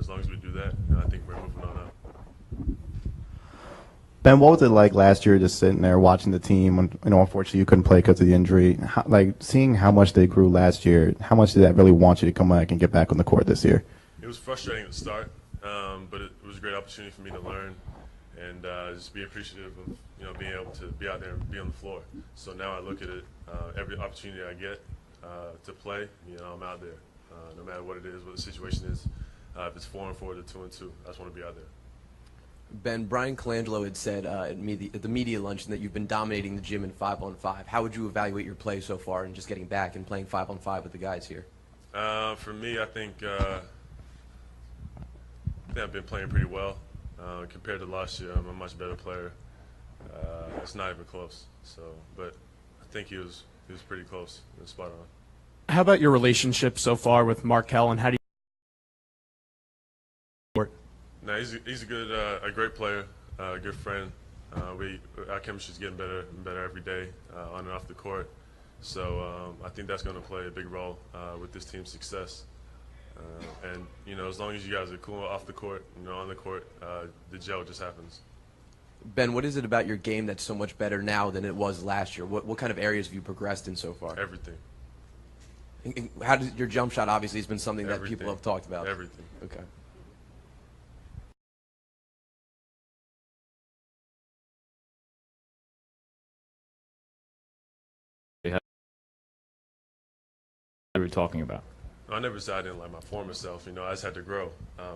as long as we do that, I think we're moving on up. Ben, what was it like last year just sitting there watching the team? Unfortunately, you couldn't play because of the injury. Seeing how much they grew last year, how much did that really want you to come back and get back on the court this year? It was frustrating at the start, but it was a great opportunity for me to learn and just be appreciative of being able to be out there and be on the floor. So now I look at it, every opportunity I get to play, I'm out there, no matter what it is, what the situation is. If it's 4-4 to 2-2, I just want to be out there. Ben, Brian Colangelo had said at the media luncheon that you've been dominating the gym in 5-on-5. How would you evaluate your play so far and just getting back and playing 5-on-5 with the guys here? For me, I think I've been playing pretty well. Compared to last year, I'm a much better player. It's not even close. But I think he was pretty close and spot on. How about your relationship so far with Markelle, and how do you? No, he's a great player, a good friend. Our chemistry's getting better and better every day, on and off the court. So I think that's going to play a big role with this team's success. And as long as you guys are cool off the court, on the court, the gel just happens. Ben, what is it about your game that's so much better now than it was last year? What kind of areas have you progressed in so far? Everything. And how does your jump shot obviously has been something that Everything. people have talked about? Everything. Okay. We were talking about. I never said I didn't like my former self. I just had to grow.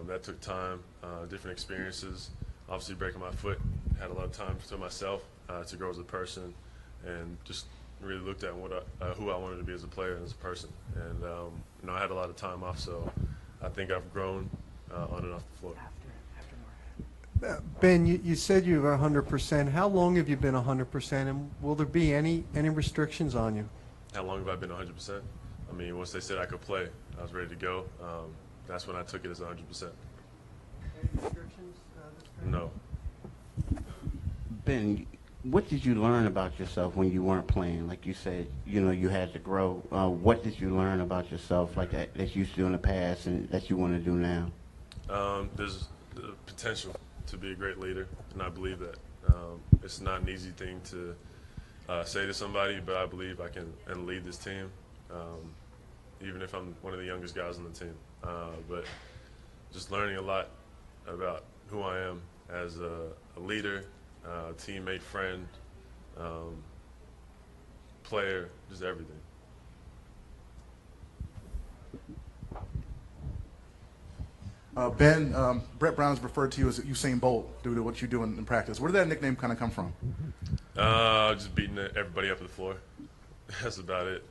That took time, different experiences. Obviously, breaking my foot, had a lot of time to myself to grow as a person, and just really looked at who I wanted to be as a player and as a person. And I had a lot of time off, so I think I've grown on and off the floor. Ben, you said you were 100%. How long have you been 100%, and will there be any restrictions on you? How long have I been 100%? I mean, once they said I could play, I was ready to go. That's when I took it as 100%. Any restrictions? No. Ben, what did you learn about yourself when you weren't playing? Like you said, you had to grow. What did you learn about yourself like that you used to do in the past and that you want to do now? There's the potential to be a great leader, and I believe that. It's not an easy thing to say to somebody, but I believe I can lead this team. Even if I'm one of the youngest guys on the team. But just learning a lot about who I am as a leader, teammate, friend, player, just everything. Ben, Brett Brown's referred to you as Usain Bolt due to what you do in practice. Where did that nickname kind of come from? Just beating everybody up to the floor. That's about it.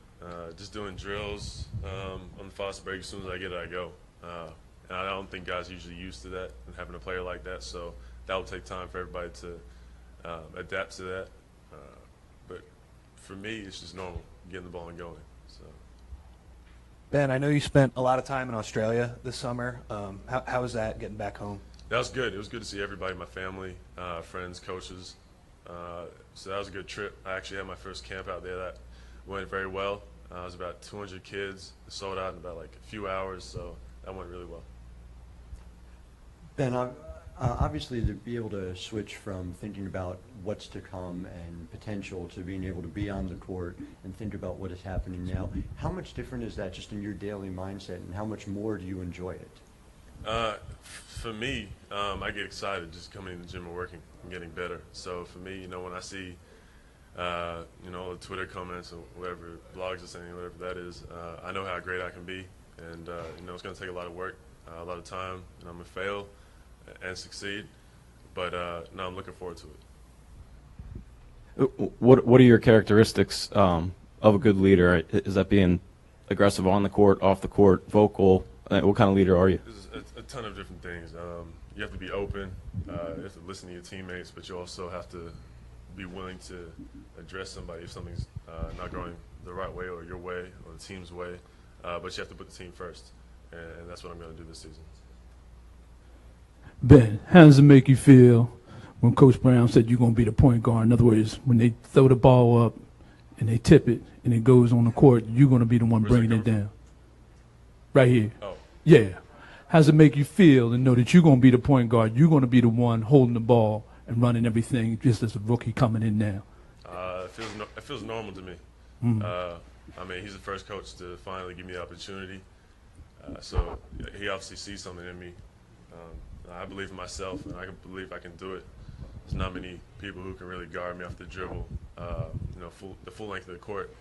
Just doing drills on the fast break. As soon as I get it, I go. And I don't think guys are usually used to that and having a player like that. So that will take time for everybody to adapt to that. But for me, it's just normal, getting the ball and going. So. Ben, I know you spent a lot of time in Australia this summer. How was that, getting back home? That was good. It was good to see everybody, my family, friends, coaches. So that was a good trip. I actually had my first camp out there that went very well. It was about 200 kids. It sold out in about like a few hours, so that went really well. Ben, obviously to be able to switch from thinking about what's to come and potential to being able to be on the court and think about what is happening now, how much different is that just in your daily mindset, and how much more do you enjoy it? For me, I get excited just coming in the gym and working and getting better. So for me, when I see the Twitter comments or whatever, blogs are saying, whatever that is, I know how great I can be. And, it's going to take a lot of work, a lot of time, and I'm going to fail and succeed. But, no, I'm looking forward to it. What are your characteristics of a good leader? Is that being aggressive on the court, off the court, vocal? What kind of leader are you? There's a ton of different things. You have to be open. You have to listen to your teammates, but you also have to be willing to address somebody if something's not going the right way or your way or the team's way. But you have to put the team first, and that's what I'm going to do this season. Ben, how does it make you feel when Coach Brown said you're going to be the point guard? In other words, when they throw the ball up and they tip it and it goes on the court, you're going to be the one bringing it down. Right here. Oh. Yeah. How's it make you feel to know that you're going to be the point guard? You're going to be the one holding the ball and running everything just as a rookie coming in now? It feels normal to me. I mean, he's the first coach to finally give me the opportunity. So he obviously sees something in me. I believe in myself, and I believe I can do it. There's not many people who can really guard me off the dribble, the full length of the court.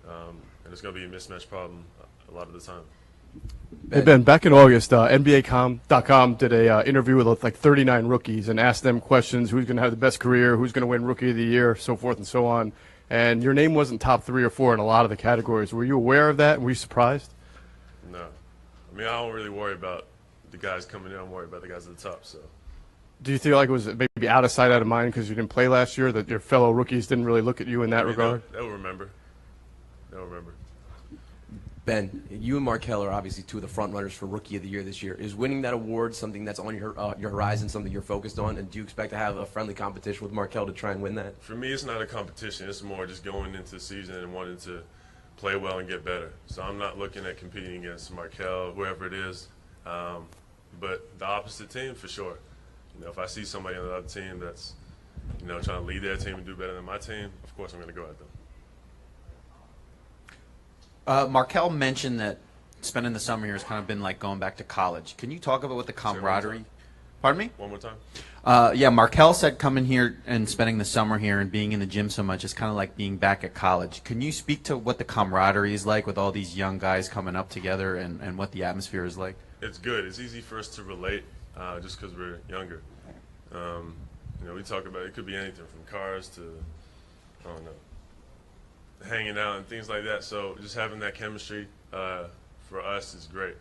And it's going to be a mismatch problem a lot of the time. Hey Ben, back in August, NBA.com did a interview with like 39 rookies and asked them questions: who's going to have the best career, who's going to win Rookie of the Year, so forth and so on. And your name wasn't top 3 or 4 in a lot of the categories. Were you aware of that? Were you surprised? No, I mean I don't really worry about the guys coming in. I'm worried about the guys at the top. So, do you feel like it was maybe out of sight, out of mind because you didn't play last year? That your fellow rookies didn't really look at you in that regard? They'll remember. They'll remember. Ben, you and Markel are obviously two of the front runners for Rookie of the Year this year. Is winning that award something that's on your horizon, something you're focused on? And do you expect to have a friendly competition with Markel to try and win that? For me, it's not a competition. It's more just going into the season and wanting to play well and get better. So I'm not looking at competing against Markel, whoever it is. But the opposite team, for sure. If I see somebody on the other team that's, trying to lead their team and do better than my team, of course I'm going to go at them. Markel mentioned that spending the summer here has kind of been like going back to college. Can you talk about what the camaraderie? Pardon me? One more time. Yeah, Markel said coming here and spending the summer here and being in the gym so much is kind of like being back at college. Can you speak to what the camaraderie is like with all these young guys coming up together and what the atmosphere is like? It's good. It's easy for us to relate just because we're younger. We talk about it could be anything from cars to, I don't know, hanging out and things like that. So just having that chemistry for us is great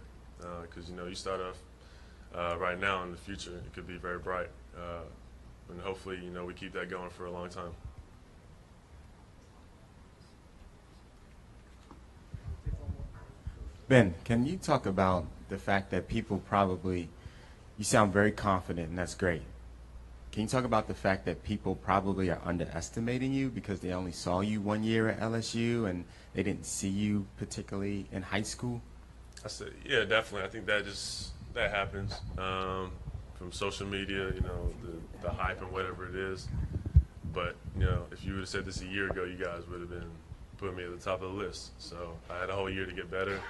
because you start off right now. In the future it could be very bright, and hopefully we keep that going for a long time. Ben, can you talk about the fact that people you sound very confident, and that's great. Can you talk about the fact that people probably are underestimating you because they only saw you 1 year at LSU and they didn't see you particularly in high school? I said, yeah, definitely. I think that happens from social media, the hype and whatever it is. But, if you would have said this a year ago, you guys would have been putting me at the top of the list. So I had a whole year to get better.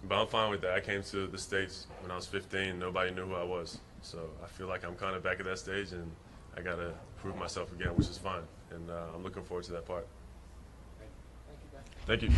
But I'm fine with that. I came to the States when I was 15. Nobody knew who I was. So I feel like I'm kind of back at that stage, and I got to prove myself again, which is fine. And I'm looking forward to that part. Thank you.